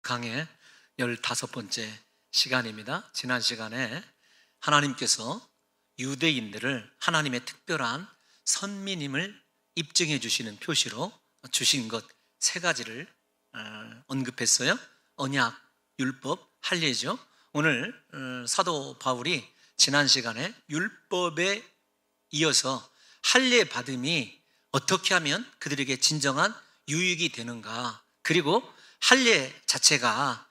강의 15번째 시간입니다. 지난 시간에 하나님께서 유대인들을 하나님의 특별한 선민임을 입증해 주시는 표시로 주신 것 3가지를 언급했어요. 언약, 율법, 할례죠. 오늘 사도 바울이 지난 시간에 율법에 이어서 할례 받음이 어떻게 하면 그들에게 진정한 유익이 되는가, 그리고 할례 자체가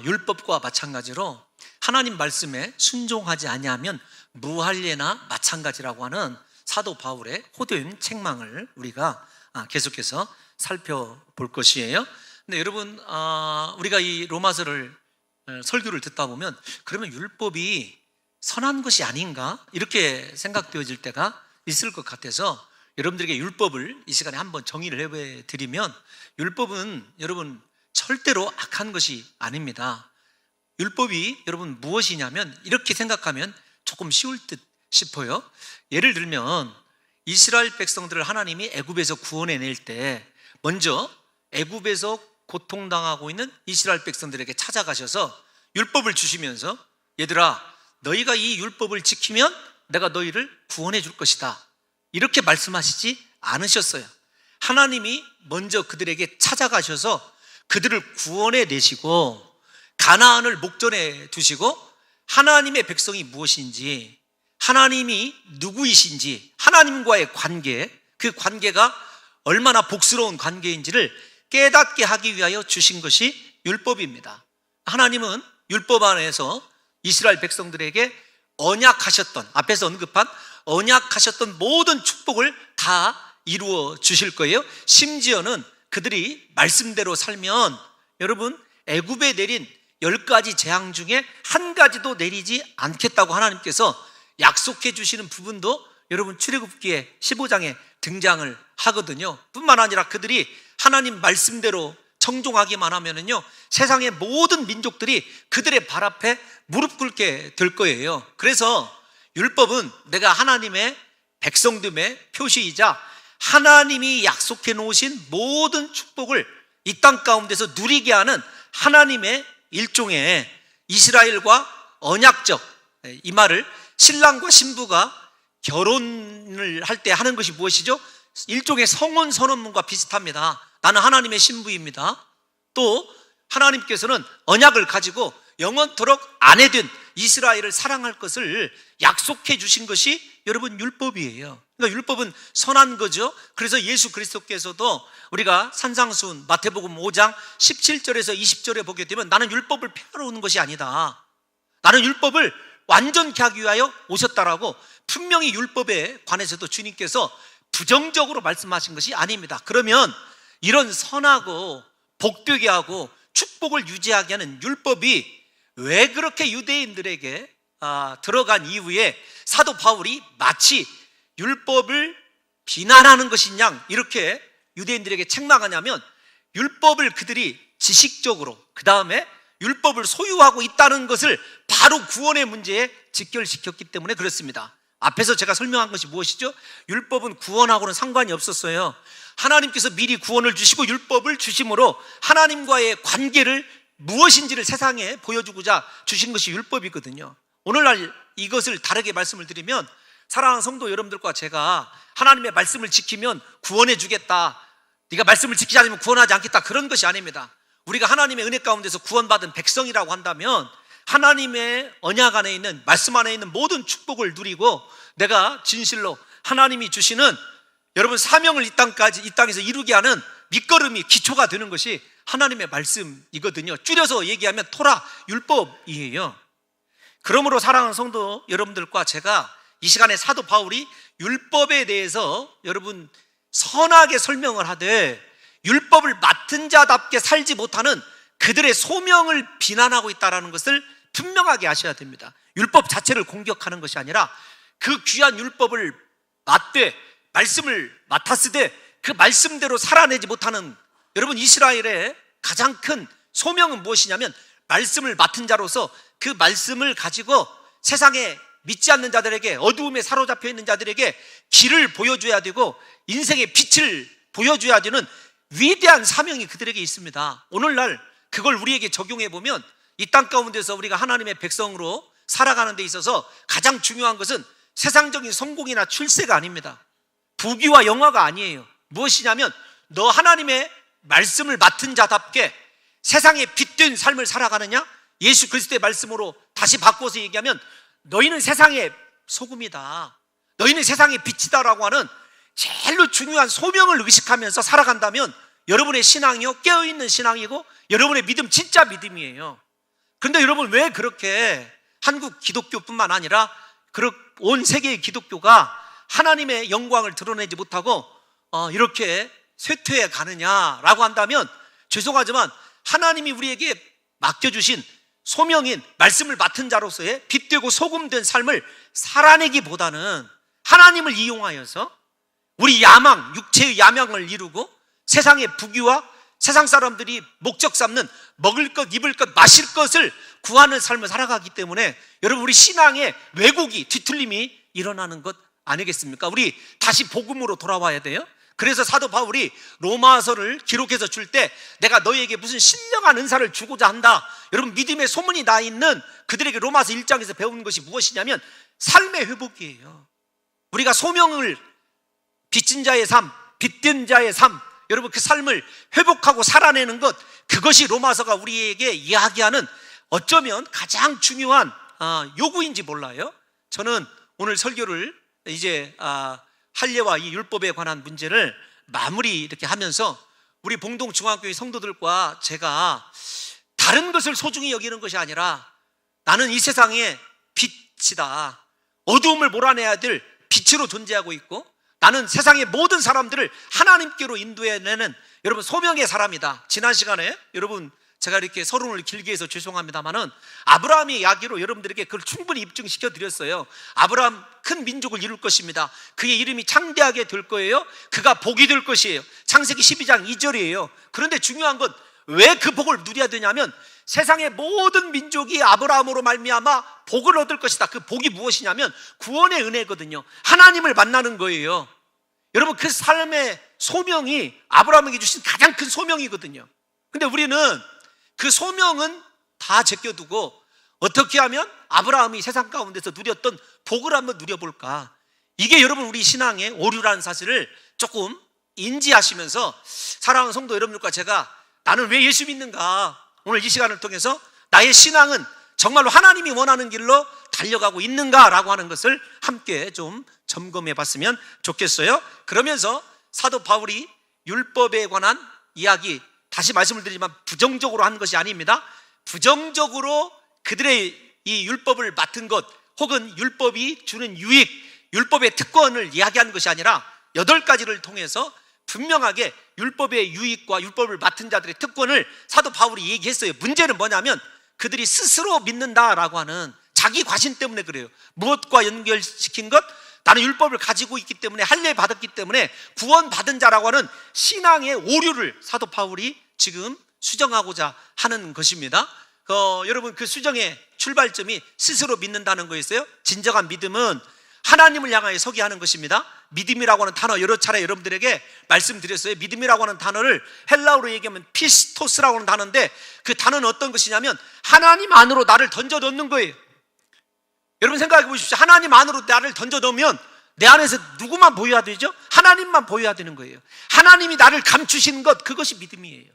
율법과 마찬가지로 하나님 말씀에 순종하지 아니하면 무할례나 마찬가지라고 하는 사도 바울의 호도인 책망을 우리가 계속해서 살펴볼 것이에요. 근데 여러분, 우리가 이 로마서를 설교를 듣다 보면 그러면 율법이 선한 것이 아닌가 이렇게 생각되어질 때가 있을 것 같아서 여러분들에게 율법을 이 시간에 한번 정의를 해드리면, 율법은 여러분 절대로 악한 것이 아닙니다. 율법이 여러분 무엇이냐면, 이렇게 생각하면 조금 쉬울 듯 싶어요. 예를 들면 이스라엘 백성들을 하나님이 애굽에서 구원해낼 때 먼저 애굽에서 고통당하고 있는 이스라엘 백성들에게 찾아가셔서 율법을 주시면서, 얘들아, 너희가 이 율법을 지키면 내가 너희를 구원해 줄 것이다, 이렇게 말씀하시지 않으셨어요. 하나님이 먼저 그들에게 찾아가셔서 그들을 구원해 내시고 가나안을 목전에 두시고 하나님의 백성이 무엇인지, 하나님이 누구이신지, 하나님과의 관계, 그 관계가 얼마나 복스러운 관계인지를 깨닫게 하기 위하여 주신 것이 율법입니다. 하나님은 율법 안에서 이스라엘 백성들에게 언약하셨던, 앞에서 언급한 언약하셨던 모든 축복을 다 이루어 주실 거예요. 심지어는 그들이 말씀대로 살면 여러분 애굽에 내린 10가지 재앙 중에 한 가지도 내리지 않겠다고 하나님께서 약속해 주시는 부분도 여러분 출애굽기의 15장에 등장을 하거든요. 뿐만 아니라 그들이 하나님 말씀대로 청종하기만 하면은요, 세상의 모든 민족들이 그들의 발 앞에 무릎 꿇게 될 거예요. 그래서 율법은 내가 하나님의 백성됨의 표시이자 하나님이 약속해 놓으신 모든 축복을 이 땅 가운데서 누리게 하는 하나님의 일종의 이스라엘과 언약적, 이 말을 신랑과 신부가 결혼을 할 때 하는 것이 무엇이죠? 일종의 성혼 선언문과 비슷합니다. 나는 하나님의 신부입니다. 또 하나님께서는 언약을 가지고 영원토록 아내된 이스라엘을 사랑할 것을 약속해 주신 것이 여러분 율법이에요. 그러니까 율법은 선한 거죠. 그래서 예수 그리스도께서도 우리가 산상수훈 마태복음 5장 17절에서 20절에 보게 되면 나는 율법을 폐하러 오는 것이 아니다, 나는 율법을 완전케 하기 위하여 오셨다라고 분명히 율법에 관해서도 주님께서 부정적으로 말씀하신 것이 아닙니다. 그러면 이런 선하고 복되게 하고 축복을 유지하게 하는 율법이 왜 그렇게 유대인들에게 들어간 이후에 사도 바울이 마치 율법을 비난하는 것이냐 이렇게 유대인들에게 책망하냐면, 율법을 그들이 지식적으로, 그 다음에 율법을 소유하고 있다는 것을 바로 구원의 문제에 직결시켰기 때문에 그렇습니다. 앞에서 제가 설명한 것이 무엇이죠? 율법은 구원하고는 상관이 없었어요. 하나님께서 미리 구원을 주시고 율법을 주심으로 하나님과의 관계를 무엇인지를 세상에 보여주고자 주신 것이 율법이거든요. 오늘날 이것을 다르게 말씀을 드리면, 사랑하는 성도 여러분들과 제가 하나님의 말씀을 지키면 구원해 주겠다, 네가 말씀을 지키지 않으면 구원하지 않겠다, 그런 것이 아닙니다. 우리가 하나님의 은혜 가운데서 구원받은 백성이라고 한다면 하나님의 언약 안에 있는, 말씀 안에 있는 모든 축복을 누리고 내가 진실로 하나님이 주시는 여러분 사명을 이 땅에서 이루게 하는 밑거름이, 기초가 되는 것이 하나님의 말씀이거든요. 줄여서 얘기하면 토라, 율법이에요. 그러므로 사랑하는 성도 여러분들과 제가 이 시간에 사도 바울이 율법에 대해서 여러분 선하게 설명을 하되, 율법을 맡은 자답게 살지 못하는 그들의 소명을 비난하고 있다는 것을 분명하게 아셔야 됩니다. 율법 자체를 공격하는 것이 아니라 그 귀한 율법을 맡되, 말씀을 맡았으되 그 말씀대로 살아내지 못하는 여러분 이스라엘의 가장 큰 소명은 무엇이냐면, 말씀을 맡은 자로서 그 말씀을 가지고 세상에 믿지 않는 자들에게, 어두움에 사로잡혀 있는 자들에게 길을 보여줘야 되고 인생의 빛을 보여줘야 되는 위대한 사명이 그들에게 있습니다. 오늘날 그걸 우리에게 적용해 보면 이 땅 가운데서 우리가 하나님의 백성으로 살아가는 데 있어서 가장 중요한 것은 세상적인 성공이나 출세가 아닙니다. 부귀와 영화가 아니에요. 무엇이냐면 너 하나님의 말씀을 맡은 자답게 세상에 빛된 삶을 살아가느냐? 예수 그리스도의 말씀으로 다시 바꿔서 얘기하면 너희는 세상의 소금이다, 너희는 세상의 빛이다라고 하는 제일로 중요한 소명을 의식하면서 살아간다면 여러분의 신앙이요, 깨어있는 신앙이고 여러분의 믿음 진짜 믿음이에요. 그런데 여러분, 왜 그렇게 한국 기독교뿐만 아니라 온 세계의 기독교가 하나님의 영광을 드러내지 못하고 이렇게 쇠퇴해 가느냐라고 한다면, 죄송하지만 하나님이 우리에게 맡겨주신 소명인 말씀을 맡은 자로서의 빛되고 소금된 삶을 살아내기보다는 하나님을 이용하여서 우리 야망, 육체의 야망을 이루고 세상의 부귀와 세상 사람들이 목적 삼는 먹을 것, 입을 것, 마실 것을 구하는 삶을 살아가기 때문에 여러분, 우리 신앙의 왜곡이, 뒤틀림이 일어나는 것 아니겠습니까? 우리 다시 복음으로 돌아와야 돼요. 그래서 사도 바울이 로마서를 기록해서 줄 때 내가 너희에게 무슨 신령한 은사를 주고자 한다, 여러분, 믿음의 소문이 나 있는 그들에게 로마서 1장에서 배운 것이 무엇이냐면 삶의 회복이에요. 우리가 소명을 빚진 자의 삶, 빚된 자의 삶, 여러분, 그 삶을 회복하고 살아내는 것, 그것이 로마서가 우리에게 이야기하는 어쩌면 가장 중요한 요구인지 몰라요. 저는 오늘 설교를 이제 할례와 이 율법에 관한 문제를 마무리 이렇게 하면서 우리 봉동중앙교회 성도들과 제가 다른 것을 소중히 여기는 것이 아니라 나는 이 세상의 빛이다, 어두움을 몰아내야 될 빛으로 존재하고 있고 나는 세상의 모든 사람들을 하나님께로 인도해내는 여러분 소명의 사람이다. 지난 시간에 여러분 제가 이렇게 서론을 길게 해서 죄송합니다만은 아브라함의 이야기로 여러분들에게 그걸 충분히 입증시켜 드렸어요. 아브라함 큰 민족을 이룰 것입니다. 그의 이름이 창대하게 될 거예요. 그가 복이 될 것이에요. 창세기 12장 2절이에요. 그런데 중요한 건 왜 그 복을 누려야 되냐면 세상의 모든 민족이 아브라함으로 말미암아 복을 얻을 것이다. 그 복이 무엇이냐면 구원의 은혜거든요. 하나님을 만나는 거예요. 여러분, 그 삶의 소명이 아브라함에게 주신 가장 큰 소명이거든요. 근데 우리는 그 소명은 다 제껴두고 어떻게 하면 아브라함이 세상 가운데서 누렸던 복을 한번 누려볼까? 이게 여러분 우리 신앙의 오류라는 사실을 조금 인지하시면서 사랑하는 성도 여러분들과 제가 나는 왜 예수 믿는가? 오늘 이 시간을 통해서 나의 신앙은 정말로 하나님이 원하는 길로 달려가고 있는가라고 하는 것을 함께 좀 점검해 봤으면 좋겠어요. 그러면서 사도 바울이 율법에 관한 이야기, 다시 말씀을 드리지만 부정적으로 한 것이 아닙니다. 부정적으로 그들의 이 율법을 맡은 것 혹은 율법이 주는 유익, 율법의 특권을 이야기하는 것이 아니라 8가지를 통해서 분명하게 율법의 유익과 율법을 맡은 자들의 특권을 사도 바울이 얘기했어요. 문제는 뭐냐면 그들이 스스로 믿는다라고 하는 자기 과신 때문에 그래요. 무엇과 연결시킨 것? 나는 율법을 가지고 있기 때문에, 할례 받았기 때문에 구원받은 자라고 하는 신앙의 오류를 사도 바울이 지금 수정하고자 하는 것입니다. 여러분, 그 수정의 출발점이 스스로 믿는다는 거였어요. 진정한 믿음은 하나님을 향하여 서게 하는 것입니다. 믿음이라고 하는 단어 여러 차례 여러분들에게 말씀드렸어요. 믿음이라고 하는 단어를 헬라어로 얘기하면 피스토스라고 하는 단어인데 그 단어는 어떤 것이냐면 하나님 안으로 나를 던져 넣는 거예요. 여러분 생각해 보십시오. 하나님 안으로 나를 던져 넣으면 내 안에서 누구만 보여야 되죠? 하나님만 보여야 되는 거예요. 하나님이 나를 감추시는 것, 그것이 믿음이에요.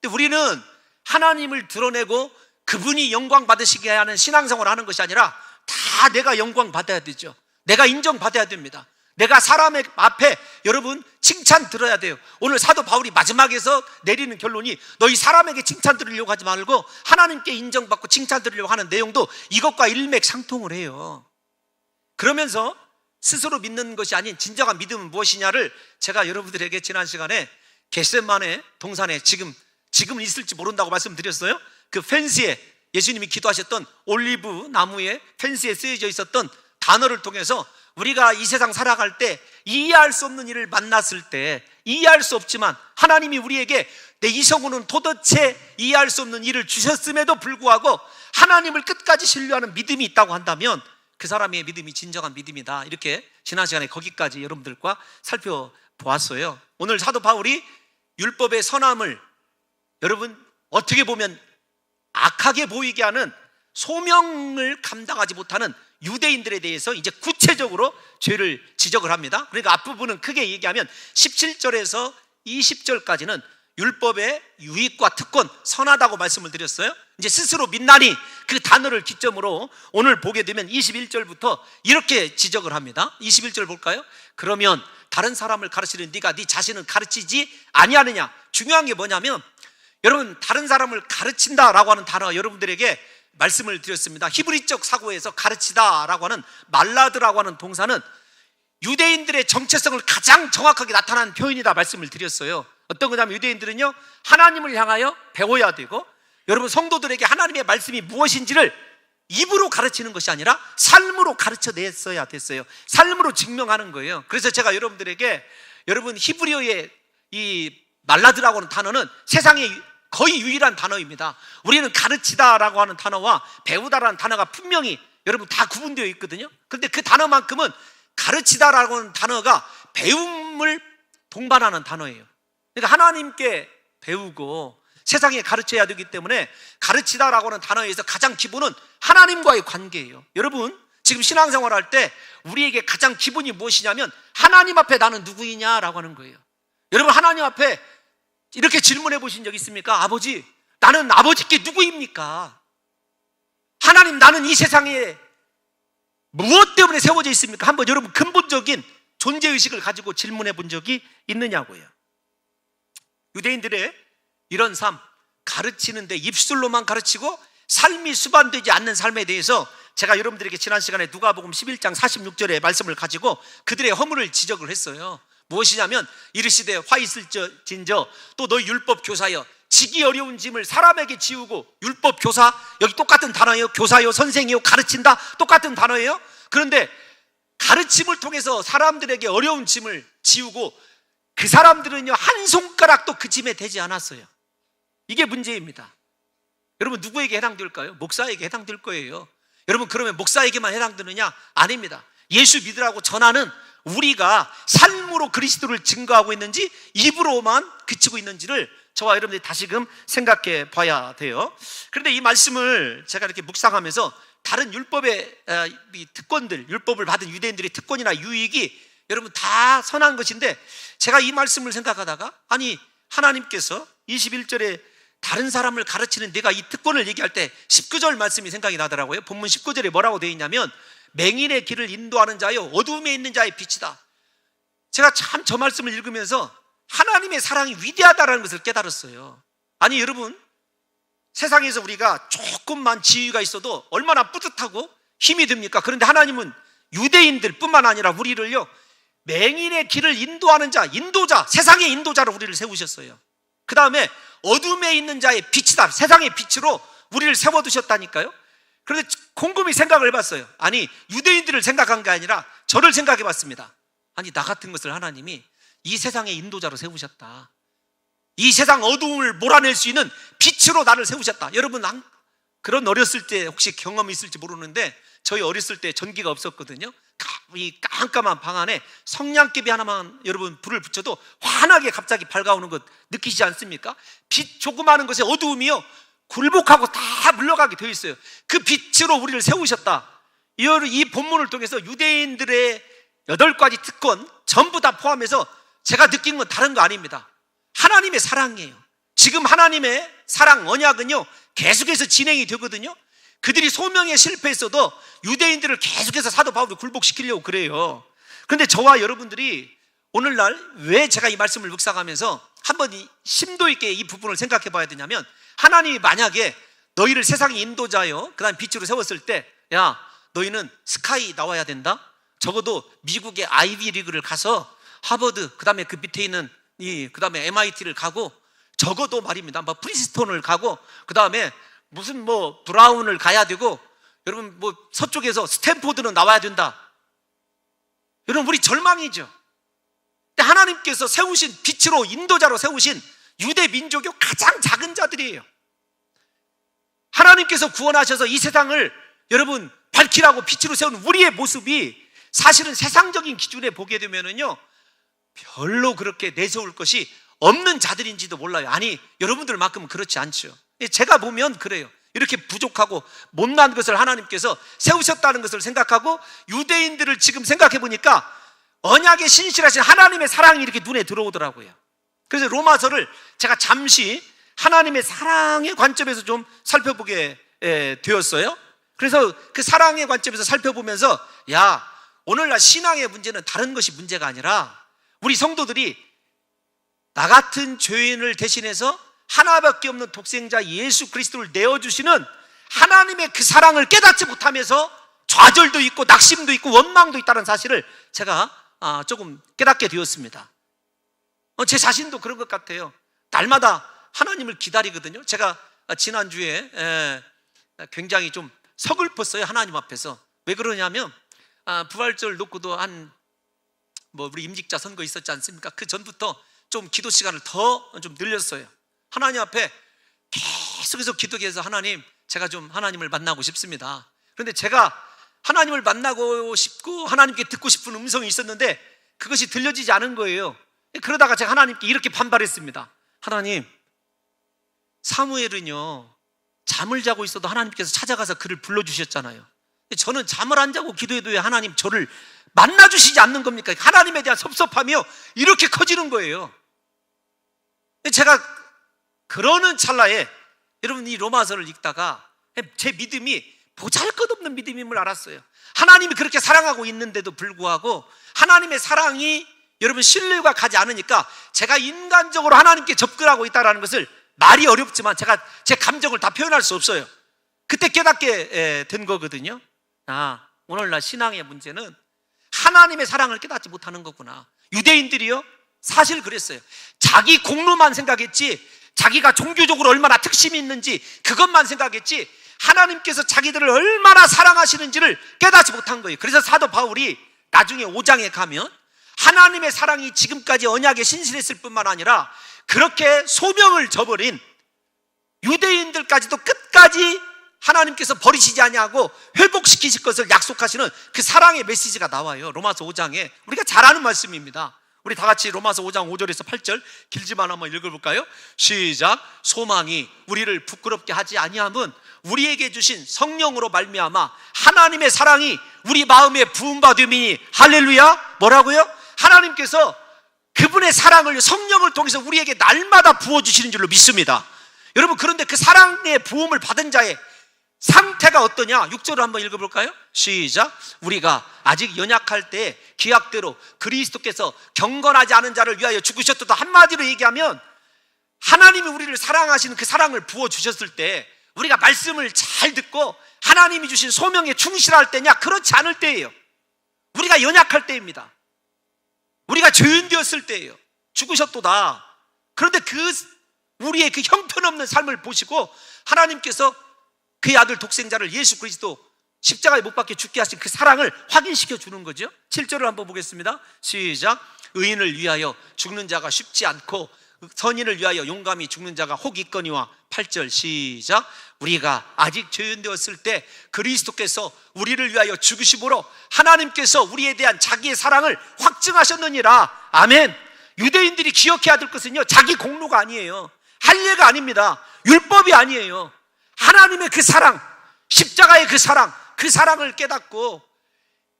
근데 우리는 하나님을 드러내고 그분이 영광 받으시게 하는 신앙생활을 하는 것이 아니라 다 내가 영광 받아야 되죠. 내가 인정받아야 됩니다. 내가 사람의 앞에 여러분 칭찬 들어야 돼요. 오늘 사도 바울이 마지막에서 내리는 결론이 너희 사람에게 칭찬 들으려고 하지 말고 하나님께 인정받고 칭찬 들으려고 하는 내용도 이것과 일맥상통을 해요. 그러면서 스스로 믿는 것이 아닌 진정한 믿음은 무엇이냐를 제가 여러분들에게 지난 시간에 겟세마네 동산에 지금 있을지 모른다고 말씀드렸어요. 그 펜스에 예수님이 기도하셨던 올리브 나무에 펜스에 쓰여져 있었던 단어를 통해서 우리가 이 세상 살아갈 때 이해할 수 없는 일을 만났을 때 이해할 수 없지만 하나님이 우리에게 내 이성으로는 도대체 이해할 수 없는 일을 주셨음에도 불구하고 하나님을 끝까지 신뢰하는 믿음이 있다고 한다면 그 사람의 믿음이 진정한 믿음이다. 이렇게 지난 시간에 거기까지 여러분들과 살펴보았어요. 오늘 사도 바울이 율법의 선함을 여러분 어떻게 보면 악하게 보이게 하는 소명을 감당하지 못하는 유대인들에 대해서 이제 구체적으로 죄를 지적을 합니다. 그러니까 앞부분은 크게 얘기하면 17절에서 20절까지는 율법의 유익과 특권, 선하다고 말씀을 드렸어요. 이제 스스로 민나니 그 단어를 기점으로 오늘 보게 되면 21절부터 이렇게 지적을 합니다. 21절 볼까요? 그러면 다른 사람을 가르치는 네가 네 자신을 가르치지 아니하느냐. 중요한 게 뭐냐면, 여러분, 다른 사람을 가르친다라고 하는 단어 여러분들에게 말씀을 드렸습니다. 히브리적 사고에서 가르치다라고 하는 말라드라고 하는 동사는 유대인들의 정체성을 가장 정확하게 나타난 표현이다 말씀을 드렸어요. 어떤 거냐면, 유대인들은요, 하나님을 향하여 배워야 되고, 여러분 성도들에게 하나님의 말씀이 무엇인지를 입으로 가르치는 것이 아니라 삶으로 가르쳐냈어야 됐어요. 삶으로 증명하는 거예요. 그래서 제가 여러분들에게, 여러분 히브리어의 이 말라드라고 하는 단어는 세상에 거의 유일한 단어입니다. 우리는 가르치다라고 하는 단어와 배우다라는 단어가 분명히 여러분 다 구분되어 있거든요. 그런데 그 단어만큼은 가르치다라고 하는 단어가 배움을 동반하는 단어예요. 그러니까 하나님께 배우고 세상에 가르쳐야 되기 때문에 가르치다라고 하는 단어에서 가장 기본은 하나님과의 관계예요. 여러분 지금 신앙생활 할 때 우리에게 가장 기본이 무엇이냐면, 하나님 앞에 나는 누구이냐라고 하는 거예요. 여러분 하나님 앞에 이렇게 질문해 보신 적 있습니까? 아버지, 나는 아버지께 누구입니까? 하나님, 나는 이 세상에 무엇 때문에 세워져 있습니까? 한번 여러분 근본적인 존재의식을 가지고 질문해 본 적이 있느냐고요. 유대인들의 이런 삶, 가르치는데 입술로만 가르치고 삶이 수반되지 않는 삶에 대해서 제가 여러분들에게 지난 시간에 누가복음 11장 46절의 말씀을 가지고 그들의 허물을 지적을 했어요. 무엇이냐면, 이르시되 화 있을진저 또 너희 율법 교사여 지기 어려운 짐을 사람에게 지우고. 율법 교사, 여기 똑같은 단어예요. 교사요, 선생이요, 가르친다, 똑같은 단어예요. 그런데 가르침을 통해서 사람들에게 어려운 짐을 지우고, 그 사람들은요 한 손가락도 그 짐에 대지 않았어요. 이게 문제입니다. 여러분 누구에게 해당될까요? 목사에게 해당될 거예요. 여러분 그러면 목사에게만 해당되느냐? 아닙니다. 예수 믿으라고 전하는 우리가 삶으로 그리스도를 증거하고 있는지 입으로만 그치고 있는지를 저와 여러분들이 다시금 생각해 봐야 돼요. 그런데 이 말씀을 제가 이렇게 묵상하면서 다른 율법의 특권들, 율법을 받은 유대인들의 특권이나 유익이 여러분 다 선한 것인데, 제가 이 말씀을 생각하다가, 아니 하나님께서 21절에 다른 사람을 가르치는 내가 이 특권을 얘기할 때 19절 말씀이 생각이 나더라고요. 본문 19절에 뭐라고 되어 있냐면, 맹인의 길을 인도하는 자여 어두움에 있는 자의 빛이다. 제가 참 저 말씀을 읽으면서 하나님의 사랑이 위대하다는 것을 깨달았어요. 아니 여러분, 세상에서 우리가 조금만 지위가 있어도 얼마나 뿌듯하고 힘이 듭니까? 그런데 하나님은 유대인들 뿐만 아니라 우리를요 맹인의 길을 인도하는 자, 인도자, 세상의 인도자로 우리를 세우셨어요. 그 다음에 어둠에 있는 자의 빛이다, 세상의 빛으로 우리를 세워두셨다니까요. 그런데 곰곰이 생각을 해봤어요. 아니 유대인들을 생각한 게 아니라 저를 생각해 봤습니다. 아니 나 같은 것을 하나님이 이 세상의 인도자로 세우셨다. 이 세상 어두움을 몰아낼 수 있는 빛으로 나를 세우셨다. 여러분 그런 어렸을 때 혹시 경험이 있을지 모르는데, 저희 어렸을 때 전기가 없었거든요. 이 깜깜한 방 안에 성냥개비 하나만 여러분 불을 붙여도 환하게 갑자기 밝아오는 것 느끼시지 않습니까? 빛 조그마한 것의 어두움이요 굴복하고 다 물러가게 되어 있어요. 그 빛으로 우리를 세우셨다. 이 본문을 통해서 유대인들의 8가지 특권 전부 다 포함해서 제가 느낀 건 다른 거 아닙니다. 하나님의 사랑이에요. 지금 하나님의 사랑 언약은요 계속해서 진행이 되거든요. 그들이 소명에 실패했어도 유대인들을 계속해서 사도 바울이 굴복시키려고 그래요. 그런데 저와 여러분들이 오늘날 왜 제가 이 말씀을 묵상하면서 한번 심도 있게 이 부분을 생각해 봐야 되냐면, 하나님이 만약에 너희를 세상의 인도자요 그 다음 빛으로 세웠을 때, 야 너희는 스카이 나와야 된다, 적어도 미국의 아이비 리그를 가서 하버드, 그 다음에 그 밑에 있는 그 다음에 MIT를 가고, 적어도 말입니다 뭐 프린스턴을 가고, 그 다음에 무슨 뭐 브라운을 가야 되고, 여러분 뭐 서쪽에서 스탠포드는 나와야 된다. 여러분 우리 절망이죠. 근데 하나님께서 세우신 빛으로 인도자로 세우신 유대 민족이 가장 작은 자들이에요. 하나님께서 구원하셔서 이 세상을 여러분 밝히라고 빛으로 세운 우리의 모습이 사실은 세상적인 기준에 보게 되면은요 별로 그렇게 내세울 것이 없는 자들인지도 몰라요. 아니 여러분들만큼은 그렇지 않죠. 제가 보면 그래요. 이렇게 부족하고 못난 것을 하나님께서 세우셨다는 것을 생각하고, 유대인들을 지금 생각해 보니까 언약에 신실하신 하나님의 사랑이 이렇게 눈에 들어오더라고요. 그래서 로마서를 제가 잠시 하나님의 사랑의 관점에서 좀 살펴보게 되었어요. 그래서 그 사랑의 관점에서 살펴보면서, 야, 오늘날 신앙의 문제는 다른 것이 문제가 아니라 우리 성도들이 나 같은 죄인을 대신해서 하나밖에 없는 독생자 예수 그리스도를 내어주시는 하나님의 그 사랑을 깨닫지 못하면서 좌절도 있고 낙심도 있고 원망도 있다는 사실을 제가 조금 깨닫게 되었습니다. 제 자신도 그런 것 같아요. 날마다 하나님을 기다리거든요. 제가 지난주에 굉장히 좀 서글펐어요. 하나님 앞에서. 왜 그러냐면 부활절 놓고도 우리 임직자 선거 있었지 않습니까? 그 전부터 좀 기도 시간을 더 좀 늘렸어요. 하나님 앞에 계속해서 기도해서, 하나님, 제가 좀 하나님을 만나고 싶습니다. 그런데 제가 하나님을 만나고 싶고 하나님께 듣고 싶은 음성이 있었는데 그것이 들려지지 않은 거예요. 그러다가 제가 하나님께 이렇게 반발했습니다. 하나님, 사무엘은요 잠을 자고 있어도 하나님께서 찾아가서 그를 불러주셨잖아요. 저는 잠을 안 자고 기도해도 왜 하나님 저를 만나주시지 않는 겁니까? 하나님에 대한 섭섭함이요 이렇게 커지는 거예요. 제가 그러는 찰나에, 여러분, 이 로마서를 읽다가 제 믿음이 보잘것없는 믿음임을 알았어요. 하나님이 그렇게 사랑하고 있는데도 불구하고 하나님의 사랑이 여러분 신뢰가 가지 않으니까 제가 인간적으로 하나님께 접근하고 있다는 것을, 말이 어렵지만 제가 제 감정을 다 표현할 수 없어요. 그때 깨닫게 된 거거든요. 오늘날 신앙의 문제는 하나님의 사랑을 깨닫지 못하는 거구나. 유대인들이요 사실 그랬어요. 자기 공로만 생각했지, 자기가 종교적으로 얼마나 특심이 있는지 그것만 생각했지, 하나님께서 자기들을 얼마나 사랑하시는지를 깨닫지 못한 거예요. 그래서 사도 바울이 나중에 5장에 가면 하나님의 사랑이 지금까지 언약에 신실했을 뿐만 아니라 그렇게 소명을 저버린 유대인들까지도 끝까지 하나님께서 버리시지 아니하고 회복시키실 것을 약속하시는 그 사랑의 메시지가 나와요. 로마서 5장에. 우리가 잘 아는 말씀입니다. 우리 다 같이 로마서 5장 5절에서 8절 길지만 한번 읽어볼까요? 시작. 소망이 우리를 부끄럽게 하지 아니함은 우리에게 주신 성령으로 말미암아 하나님의 사랑이 우리 마음에 부음받음이니. 할렐루야. 뭐라고요? 하나님께서 그분의 사랑을 성령을 통해서 우리에게 날마다 부어주시는 줄로 믿습니다. 여러분, 그런데 그 사랑의 부음을 받은 자의 상태가 어떠냐? 6절을 한번 읽어볼까요? 시작. 우리가 아직 연약할 때 기약대로 그리스도께서 경건하지 않은 자를 위하여 죽으셨다. 한마디로 얘기하면 하나님이 우리를 사랑하시는 그 사랑을 부어주셨을 때 우리가 말씀을 잘 듣고 하나님이 주신 소명에 충실할 때냐? 그렇지 않을 때예요. 우리가 연약할 때입니다. 우리가 죄인 되었을 때예요. 죽으셨도다. 그런데 우리의 그 형편없는 삶을 보시고 하나님께서 그의 아들 독생자를 예수 그리스도 십자가에 못 박혀 죽게 하신 그 사랑을 확인시켜 주는 거죠. 7절을 한번 보겠습니다. 시작. 의인을 위하여 죽는 자가 쉽지 않고 선인을 위하여 용감히 죽는 자가 혹 있거니와. 8절 시작. 우리가 아직 죄인 되었을 때 그리스도께서 우리를 위하여 죽으심으로 하나님께서 우리에 대한 자기의 사랑을 확증하셨느니라. 아멘. 유대인들이 기억해야 될 것은요, 자기 공로가 아니에요. 할례가 아닙니다. 율법이 아니에요. 하나님의 그 사랑, 십자가의 그 사랑을 깨닫고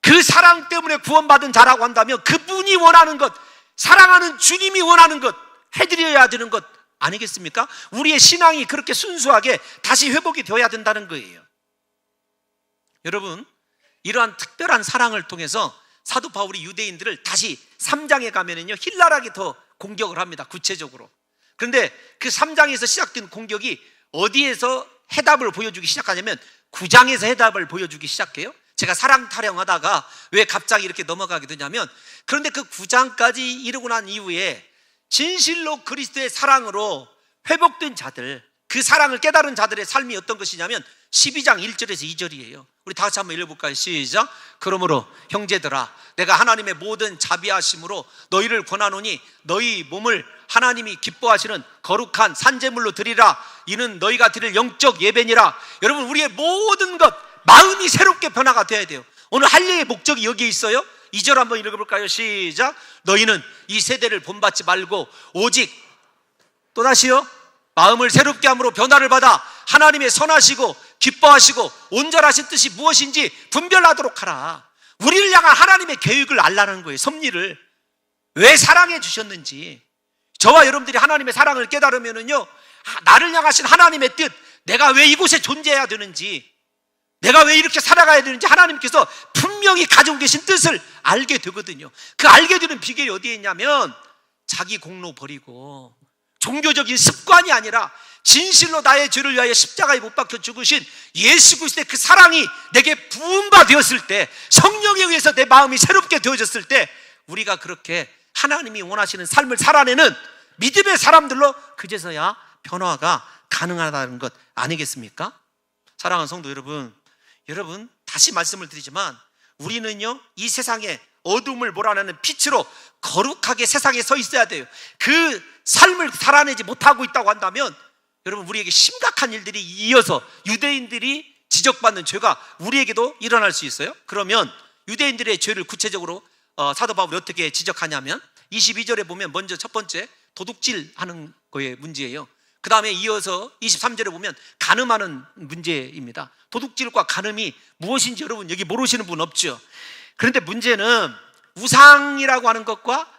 그 사랑 때문에 구원받은 자라고 한다면 그분이 원하는 것, 사랑하는 주님이 원하는 것 해드려야 되는 것 아니겠습니까? 우리의 신앙이 그렇게 순수하게 다시 회복이 되어야 된다는 거예요. 여러분, 이러한 특별한 사랑을 통해서 사도 바울이 유대인들을 다시 3장에 가면은요 힐날하게 더 공격을 합니다. 구체적으로. 그런데 그 3장에서 시작된 공격이 어디에서 해답을 보여주기 시작하냐면 9장에서 해답을 보여주기 시작해요. 제가 사랑 타령하다가 왜 갑자기 이렇게 넘어가게 되냐면, 그런데 그 9장까지 이르고 난 이후에 진실로 그리스도의 사랑으로 회복된 자들, 그 사랑을 깨달은 자들의 삶이 어떤 것이냐면 12장 1절에서 2절이에요. 우리 다 같이 한번 읽어볼까요? 시작. 그러므로 형제들아, 내가 하나님의 모든 자비하심으로 너희를 권하노니 너희 몸을 하나님이 기뻐하시는 거룩한 산제물로 드리라. 이는 너희가 드릴 영적 예배니라. 여러분, 우리의 모든 것, 마음이 새롭게 변화가 돼야 돼요. 오늘 할례의 목적이 여기에 있어요. 2절 한번 읽어볼까요? 시작. 너희는 이 세대를 본받지 말고 오직, 또다시요, 마음을 새롭게 함으로 변화를 받아 하나님의 선하시고 기뻐하시고 온전하신 뜻이 무엇인지 분별하도록 하라. 우리를 향한 하나님의 계획을 알라는 거예요. 섭리를 왜 사랑해 주셨는지. 저와 여러분들이 하나님의 사랑을 깨달으면은요, 나를 향하신 하나님의 뜻, 내가 왜 이곳에 존재해야 되는지, 내가 왜 이렇게 살아가야 되는지 하나님께서 분명히 가지고 계신 뜻을 알게 되거든요. 그 알게 되는 비결이 어디에 있냐면 자기 공로 버리고 종교적인 습관이 아니라 진실로 나의 죄를 위하여 십자가에 못 박혀 죽으신 예수 그리스도의 그 사랑이 내게 부음바 되었을 때, 성령에 의해서 내 마음이 새롭게 되어졌을 때, 우리가 그렇게 하나님이 원하시는 삶을 살아내는 믿음의 사람들로 그제서야 변화가 가능하다는 것 아니겠습니까? 사랑하는 성도 여러분 다시 말씀을 드리지만 우리는요, 이 세상에 어둠을 몰아내는 빛으로 거룩하게 세상에 서 있어야 돼요. 그 삶을 살아내지 못하고 있다고 한다면 여러분, 우리에게 심각한 일들이 이어서 유대인들이 지적받는 죄가 우리에게도 일어날 수 있어요. 그러면 유대인들의 죄를 구체적으로 사도 바울이 어떻게 지적하냐면 22절에 보면 먼저 첫 번째 도둑질하는 거의 문제예요. 그 다음에 이어서 23절에 보면 간음하는 문제입니다. 도둑질과 간음이 무엇인지 여러분 여기 모르시는 분 없죠? 그런데 문제는 우상이라고 하는 것과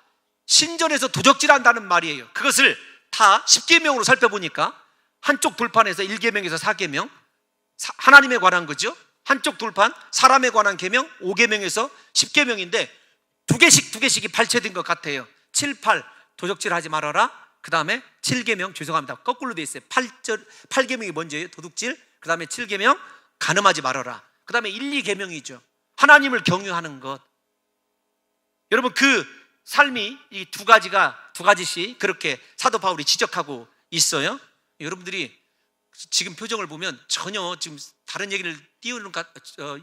신전에서 도적질한다는 말이에요. 그것을 다 10계명으로 살펴보니까 한쪽 돌판에서 1계명에서 4계명, 하나님에 관한 거죠. 한쪽 돌판 사람에 관한 계명 5계명에서 10계명인데 두 개씩이 발췌된 것 같아요. 7, 8 도적질하지 말아라. 그 다음에 7계명, 죄송합니다, 거꾸로 돼 있어요. 8계명이 먼저예요, 도둑질. 그 다음에 7계명, 간음하지 말아라. 그 다음에 1, 2계명이죠. 하나님을 경유하는 것. 여러분, 그 삶이 이 두 가지씩 그렇게 사도 바울이 지적하고 있어요. 여러분들이 지금 표정을 보면 전혀 지금 다른 얘기를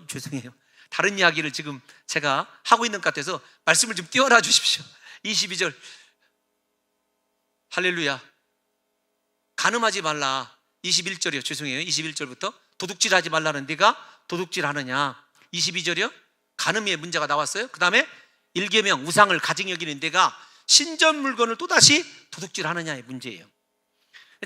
죄송해요. 다른 이야기를 지금 제가 하고 있는 것 같아서 말씀을 좀 띄워놔 주십시오. 22절. 할렐루야. 간음하지 말라. 21절이요. 죄송해요. 21절부터 도둑질하지 말라는 네가 도둑질하느냐. 22절이요. 간음의 문제가 나왔어요. 그 다음에 1계명 우상을 가증 여기는 데가 신전 물건을 또다시 도둑질하느냐의 문제예요.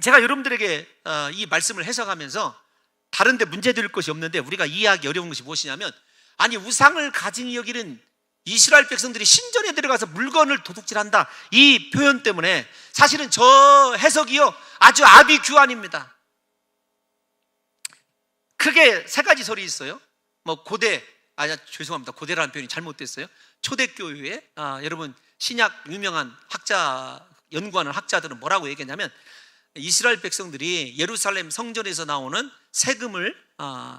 제가 여러분들에게 이 말씀을 해석하면서 다른 데 문제될 것이 없는데 우리가 이해하기 어려운 것이 무엇이냐면, 아니 우상을 가증 여기는 이스라엘 백성들이 신전에 들어가서 물건을 도둑질한다, 이 표현 때문에 사실은 저 해석이요 아주 아비규환입니다. 크게 세 가지 설이 있어요. 죄송합니다, 고대라는 표현이 잘못됐어요. 초대교회에 여러분 신약 유명한 연구하는 학자들은 뭐라고 얘기했냐면, 이스라엘 백성들이 예루살렘 성전에서 나오는 세금을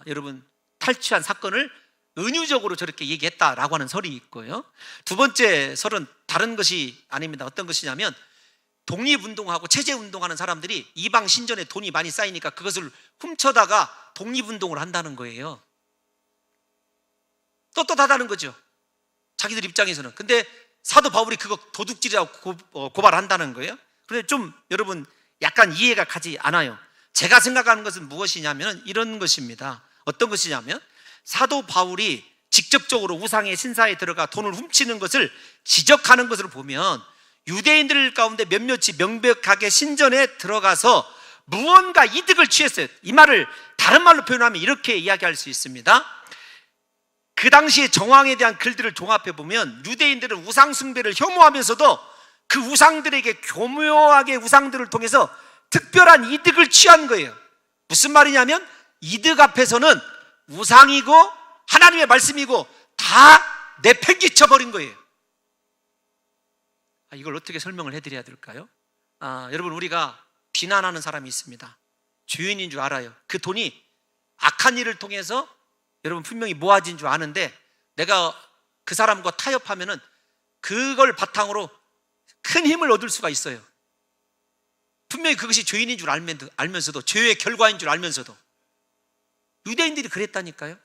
여러분 탈취한 사건을 은유적으로 저렇게 얘기했다라고 하는 설이 있고요. 두 번째 설은 다른 것이 아닙니다. 어떤 것이냐면, 독립운동하고 체제운동하는 사람들이 이방 신전에 돈이 많이 쌓이니까 그것을 훔쳐다가 독립운동을 한다는 거예요. 떳떳하다는 거죠, 자기들 입장에서는. 근데 사도 바울이 그거 도둑질이라고 고발한다는 거예요. 그런데 좀 여러분 약간 이해가 가지 않아요. 제가 생각하는 것은 무엇이냐면 이런 것입니다. 어떤 것이냐면, 사도 바울이 직접적으로 우상의 신사에 들어가 돈을 훔치는 것을 지적하는 것을 보면 유대인들 가운데 몇몇이 명백하게 신전에 들어가서 무언가 이득을 취했어요. 이 말을 다른 말로 표현하면 이렇게 이야기할 수 있습니다. 그 당시의 정황에 대한 글들을 종합해 보면 유대인들은 우상 숭배를 혐오하면서도 그 우상들에게 교묘하게 우상들을 통해서 특별한 이득을 취한 거예요. 무슨 말이냐면, 이득 앞에서는 우상이고 하나님의 말씀이고 다 내팽개쳐 버린 거예요. 이걸 어떻게 설명을 해드려야 될까요? 여러분, 우리가 비난하는 사람이 있습니다. 죄인인 줄 알아요. 그 돈이 악한 일을 통해서 여러분 분명히 모아진 줄 아는데, 내가 그 사람과 타협하면은 그걸 바탕으로 큰 힘을 얻을 수가 있어요. 분명히 그것이 죄인인 줄 알면서도, 죄의 결과인 줄 알면서도. 유대인들이 그랬다니까요.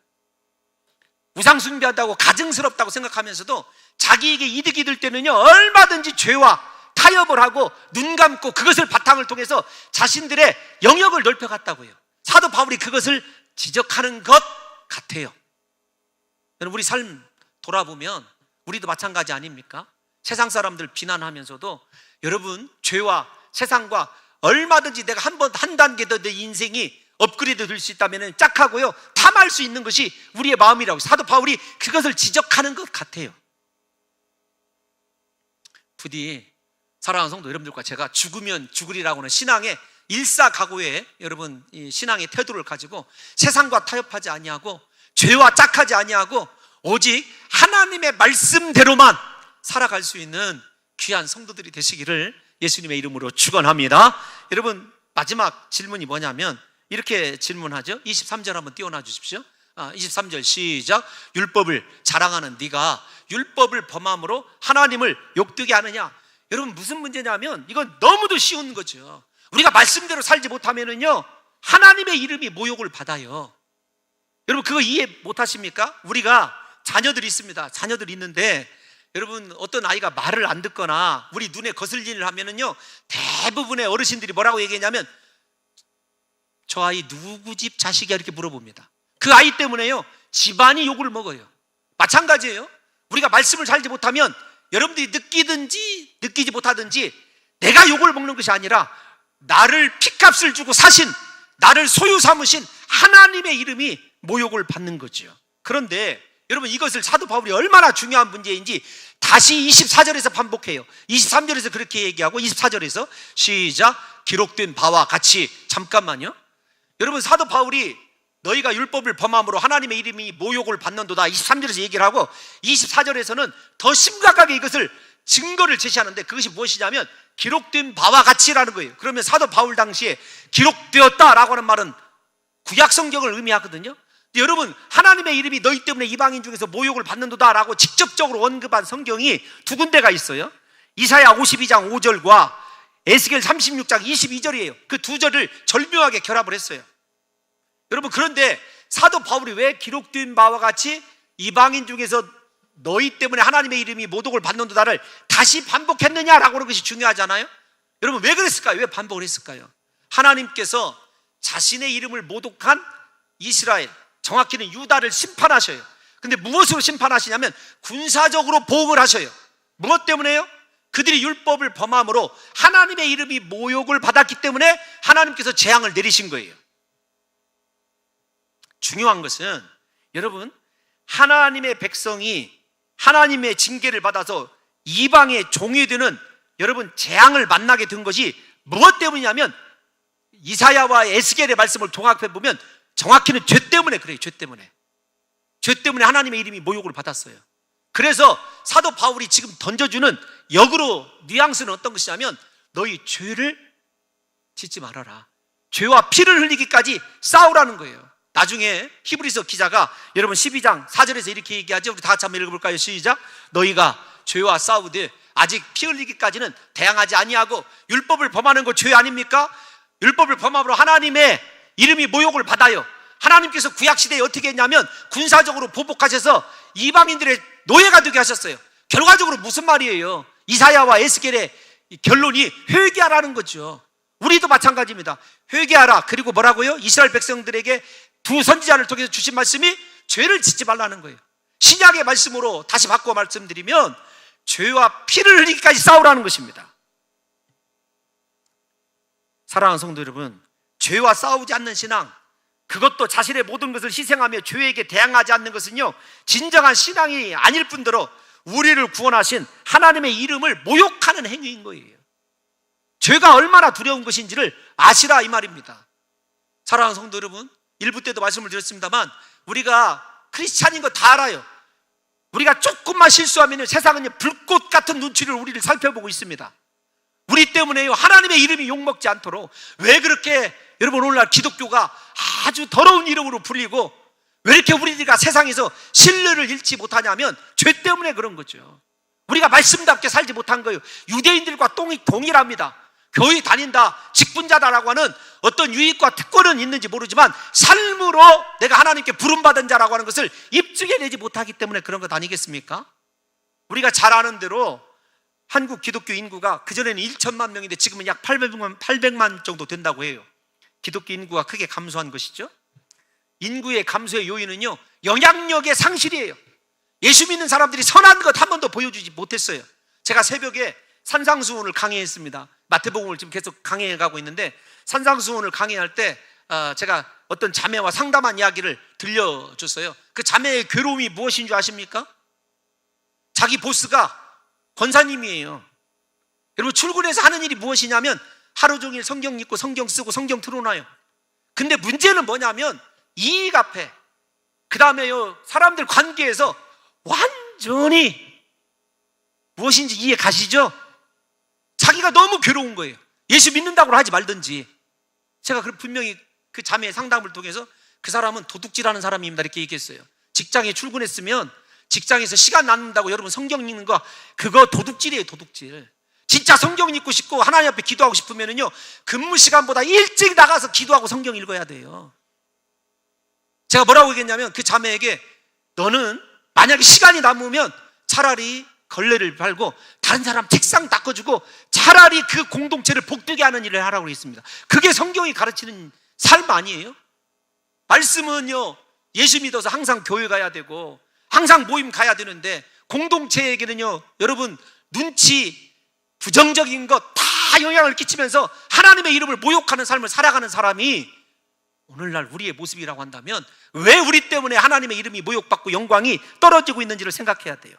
우상 숭배한다고 가증스럽다고 생각하면서도 자기에게 이득이 될 때는요 얼마든지 죄와 타협을 하고 눈 감고 그것을 바탕을 통해서 자신들의 영역을 넓혀갔다고요. 사도 바울이 그것을 지적하는 것 같아요. 여러분, 우리 삶 돌아보면 우리도 마찬가지 아닙니까? 세상 사람들 비난하면서도 여러분 죄와 세상과 얼마든지 내가 한 단계 더 내 인생이 업그레이드 될 수 있다면 짝하고요 탐할 수 있는 것이 우리의 마음이라고 사도 바울이 그것을 지적하는 것 같아요. 부디 사랑하는 성도 여러분들과 제가 죽으면 죽으리라고 하는 신앙의 일사각오의 여러분 이 신앙의 태도를 가지고 세상과 타협하지 아니하고 죄와 짝하지 아니하고 오직 하나님의 말씀대로만 살아갈 수 있는 귀한 성도들이 되시기를 예수님의 이름으로 축원합니다. 여러분 마지막 질문이 뭐냐면 이렇게 질문하죠. 23절 한번 띄워놔 주십시오. 23절 시작. 율법을 자랑하는 네가 율법을 범함으로 하나님을 욕되게 하느냐. 여러분 무슨 문제냐면 이건 너무도 쉬운 거죠. 우리가 말씀대로 살지 못하면은요 하나님의 이름이 모욕을 받아요. 여러분 그거 이해 못하십니까? 우리가 자녀들이 있습니다. 자녀들이 있는데 여러분 어떤 아이가 말을 안 듣거나 우리 눈에 거슬리는 일을 하면은요 대부분의 어르신들이 뭐라고 얘기하냐면 저 아이 누구 집 자식이야 이렇게 물어봅니다. 그 아이 때문에요 집안이 욕을 먹어요. 마찬가지예요. 우리가 말씀을 살지 못하면 여러분들이 느끼든지 느끼지 못하든지 내가 욕을 먹는 것이 아니라 나를 핏값을 주고 사신 나를 소유 삼으신 하나님의 이름이 모욕을 받는 거죠. 그런데 여러분 이것을 사도 바울이 얼마나 중요한 문제인지 다시 24절에서 반복해요. 23절에서 그렇게 얘기하고 24절에서 시작. 기록된 바와 같이. 잠깐만요. 여러분 사도 바울이 너희가 율법을 범함으로 하나님의 이름이 모욕을 받는도다 23절에서 얘기를 하고 24절에서는 더 심각하게 이것을 증거를 제시하는데 그것이 무엇이냐면 기록된 바와 같이라는 거예요. 그러면 사도 바울 당시에 기록되었다라고 하는 말은 구약 성경을 의미하거든요. 여러분 하나님의 이름이 너희 때문에 이방인 중에서 모욕을 받는도다라고 직접적으로 언급한 성경이 두 군데가 있어요. 이사야 52장 5절과 에스겔 36장 22절이에요. 그 두 절을 절묘하게 결합을 했어요. 여러분 그런데 사도 바울이 왜 기록된 바와 같이 이방인 중에서 너희 때문에 하나님의 이름이 모독을 받는도다를 다시 반복했느냐라고 하는 것이 중요하잖아요. 여러분 왜 그랬을까요? 왜 반복을 했을까요? 하나님께서 자신의 이름을 모독한 이스라엘, 정확히는 유다를 심판하셔요. 근데 무엇으로 심판하시냐면 군사적으로 보응을 하셔요. 무엇 때문에요? 그들이 율법을 범함으로 하나님의 이름이 모욕을 받았기 때문에 하나님께서 재앙을 내리신 거예요. 중요한 것은 여러분 하나님의 백성이 하나님의 징계를 받아서 이방의 종이 되는 여러분 재앙을 만나게 된 것이 무엇 때문이냐면 이사야와 에스겔의 말씀을 종합해 보면 정확히는 죄 때문에 그래요. 죄 때문에 하나님의 이름이 모욕을 받았어요. 그래서 사도 바울이 지금 던져주는 역으로 뉘앙스는 어떤 것이냐면 너희 죄를 짓지 말아라. 죄와 피를 흘리기까지 싸우라는 거예요. 나중에 히브리서 기자가 여러분 12장 4절에서 이렇게 얘기하죠. 우리 다 같이 한번 읽어볼까요? 시작. 너희가 죄와 싸우되 아직 피 흘리기까지는 대항하지 아니하고 율법을 범하는 거 죄 아닙니까? 율법을 범함으로 하나님의 이름이 모욕을 받아요. 하나님께서 구약시대에 어떻게 했냐면 군사적으로 보복하셔서 이방인들의 노예가 되게 하셨어요. 결과적으로 무슨 말이에요? 이사야와 에스겔의 결론이 회개하라는 거죠. 우리도 마찬가지입니다. 회개하라. 그리고 뭐라고요? 이스라엘 백성들에게 두 선지자를 통해서 주신 말씀이 죄를 짓지 말라는 거예요. 신약의 말씀으로 다시 바꿔 말씀드리면 죄와 피를 흘리기까지 싸우라는 것입니다. 사랑하는 성도 여러분, 죄와 싸우지 않는 신앙, 그것도 자신의 모든 것을 희생하며 죄에게 대항하지 않는 것은요 진정한 신앙이 아닐 뿐더러 우리를 구원하신 하나님의 이름을 모욕하는 행위인 거예요. 죄가 얼마나 두려운 것인지를 아시라 이 말입니다. 사랑하는 성도 여러분, 일부 때도 말씀을 드렸습니다만 우리가 크리스찬인 거 다 알아요. 우리가 조금만 실수하면 세상은 불꽃 같은 눈치를 우리를 살펴보고 있습니다. 우리 때문에요 하나님의 이름이 욕먹지 않도록. 왜 그렇게 여러분 오늘날 기독교가 아주 더러운 이름으로 불리고 왜 이렇게 우리가 세상에서 신뢰를 잃지 못하냐면 죄 때문에 그런 거죠. 우리가 말씀답게 살지 못한 거예요. 유대인들과 동일합니다. 교회 다닌다, 직분자다라고 하는 어떤 유익과 특권은 있는지 모르지만 삶으로 내가 하나님께 부름받은 자라고 하는 것을 입증해내지 못하기 때문에 그런 것 아니겠습니까? 우리가 잘 아는 대로 한국 기독교 인구가 그전에는 1천만 명인데 지금은 약 800만 정도 된다고 해요. 기독교 인구가 크게 감소한 것이죠. 인구의 감소의 요인은요 영향력의 상실이에요. 예수 믿는 사람들이 선한 것 한 번도 보여주지 못했어요. 제가 새벽에 산상수훈을 강의했습니다. 마태복음을 지금 계속 강의해 가고 있는데, 산상수훈을 강의할 때 제가 어떤 자매와 상담한 이야기를 들려줬어요. 그 자매의 괴로움이 무엇인 줄 아십니까? 자기 보스가 권사님이에요. 여러분, 출근해서 하는 일이 무엇이냐면 하루 종일 성경 읽고 성경 쓰고 성경 틀어놔요. 근데 문제는 뭐냐면 이익 앞에, 그 다음에요, 사람들 관계에서 완전히 무엇인지 이해 가시죠? 자기가 너무 괴로운 거예요. 예수 믿는다고 하지 말든지. 제가 분명히 그 자매의 상담을 통해서 그 사람은 도둑질하는 사람입니다 이렇게 얘기했어요. 직장에 출근했으면 직장에서 시간 남는다고 여러분 성경 읽는 거, 그거 도둑질이에요, 도둑질. 진짜 성경 읽고 싶고 하나님 앞에 기도하고 싶으면요, 근무 시간보다 일찍 나가서 기도하고 성경 읽어야 돼요. 제가 뭐라고 얘기했냐면 그 자매에게, 너는 만약에 시간이 남으면 차라리 걸레를 밟고 다른 사람 책상 닦아주고 차라리 그 공동체를 복되게 하는 일을 하라고 했습니다. 그게 성경이 가르치는 삶 아니에요? 말씀은요, 예수 믿어서 항상 교회 가야 되고 항상 모임 가야 되는데, 공동체에게는요, 여러분, 눈치, 부정적인 것 다 영향을 끼치면서 하나님의 이름을 모욕하는 삶을 살아가는 사람이 오늘날 우리의 모습이라고 한다면 왜 우리 때문에 하나님의 이름이 모욕받고 영광이 떨어지고 있는지를 생각해야 돼요.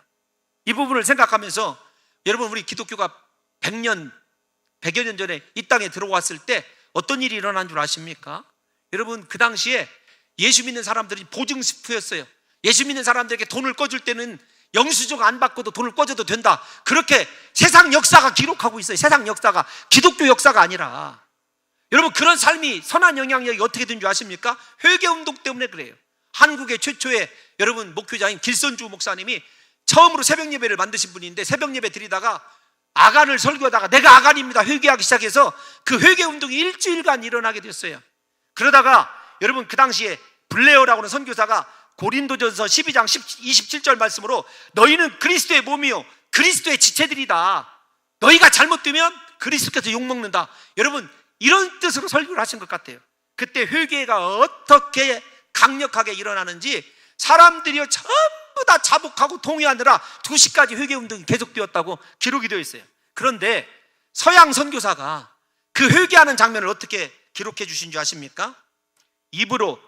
이 부분을 생각하면서, 여러분, 우리 기독교가 100년, 100여 년 전에 이 땅에 들어왔을 때 어떤 일이 일어난 줄 아십니까? 여러분, 그 당시에 예수 믿는 사람들이 보증스프였어요. 예수 믿는 사람들에게 돈을 꿔줄 때는 영수증 안 받고도 돈을 꿔줘도 된다, 그렇게 세상 역사가 기록하고 있어요. 세상 역사가, 기독교 역사가 아니라. 여러분, 그런 삶이 선한 영향력이 어떻게 된 줄 아십니까? 회개운동 때문에 그래요. 한국의 최초의 여러분 목회자인 길선주 목사님이 처음으로 새벽 예배를 만드신 분인데, 새벽 예배 드리다가 아간을 설교하다가 내가 아간입니다 회개하기 시작해서 그 회개운동이 일주일간 일어나게 됐어요. 그러다가 여러분, 그 당시에 블레어라고 하는 선교사가 고린도전서 12장 27절 말씀으로, 너희는 그리스도의 몸이요 그리스도의 지체들이다, 너희가 잘못되면 그리스도께서 욕먹는다. 여러분, 이런 뜻으로 설교를 하신 것 같아요. 그때 회개가 어떻게 강력하게 일어나는지 사람들이 전부 다 자복하고 동의하느라 2시까지 회개운동이 계속되었다고 기록이 되어 있어요. 그런데 서양 선교사가 그 회개하는 장면을 어떻게 기록해 주신 줄 아십니까? 입으로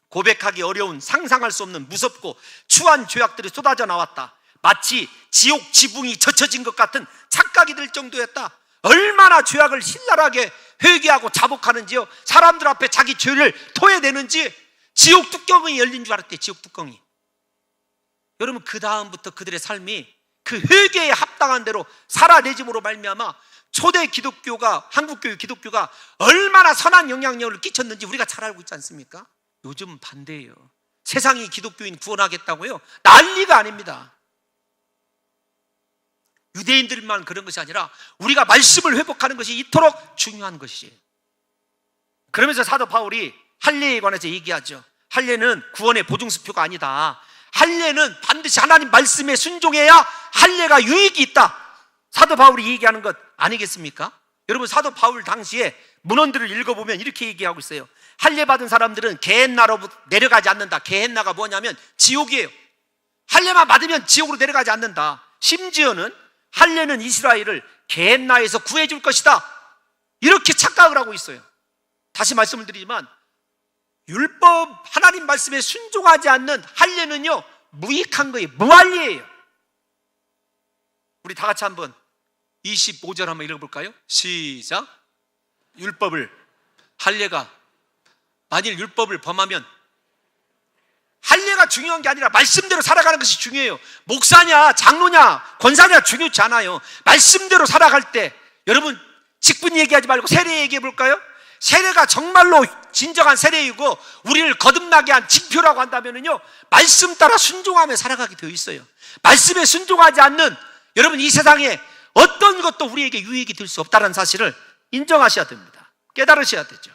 고백하기 어려운, 상상할 수 없는 무섭고 추한 죄악들이 쏟아져 나왔다. 마치 지옥 지붕이 젖혀진 것 같은 착각이 들 정도였다. 얼마나 죄악을 신랄하게 회개하고 자복하는지요, 사람들 앞에 자기 죄를 토해내는지 지옥 뚜껑이 열린 줄 알았대요. 지옥 뚜껑이. 여러분, 그 다음부터 그들의 삶이 그 회개에 합당한 대로 살아내짐으로 말미암아 초대 기독교가, 한국교회 기독교가 얼마나 선한 영향력을 끼쳤는지 우리가 잘 알고 있지 않습니까? 요즘 반대예요. 세상이 기독교인 구원하겠다고요? 난리가 아닙니다. 유대인들만 그런 것이 아니라 우리가 말씀을 회복하는 것이 이토록 중요한 것이에요. 그러면서 사도 바울이 할례에 관해서 얘기하죠. 할례는 구원의 보증수표가 아니다. 할례는 반드시 하나님 말씀에 순종해야 할례가 유익이 있다. 사도 바울이 얘기하는 것 아니겠습니까? 여러분, 사도 바울 당시에 문헌들을 읽어보면 이렇게 얘기하고 있어요. 할례 받은 사람들은 게헨나로 내려가지 않는다. 게헨나가 뭐냐면 지옥이에요. 할례만 받으면 지옥으로 내려가지 않는다. 심지어는 할례는 이스라엘을 게헨나에서 구해줄 것이다, 이렇게 착각을 하고 있어요. 다시 말씀을 드리지만 율법, 하나님 말씀에 순종하지 않는 할례는요 무익한 거예요. 무할례예요. 우리 다 같이 한번 25절 한번 읽어볼까요? 시작. 율법을, 할례가 만일 율법을 범하면, 할례가 중요한 게 아니라 말씀대로 살아가는 것이 중요해요. 목사냐 장로냐 권사냐 중요치 않아요. 말씀대로 살아갈 때, 여러분 직분 얘기하지 말고 세례 얘기해 볼까요? 세례가 정말로 진정한 세례이고 우리를 거듭나게 한 징표라고 한다면요, 말씀 따라 순종하며 살아가게 되어 있어요. 말씀에 순종하지 않는 여러분, 이 세상에 어떤 것도 우리에게 유익이 될 수 없다는 사실을 인정하셔야 됩니다. 깨달으셔야 되죠.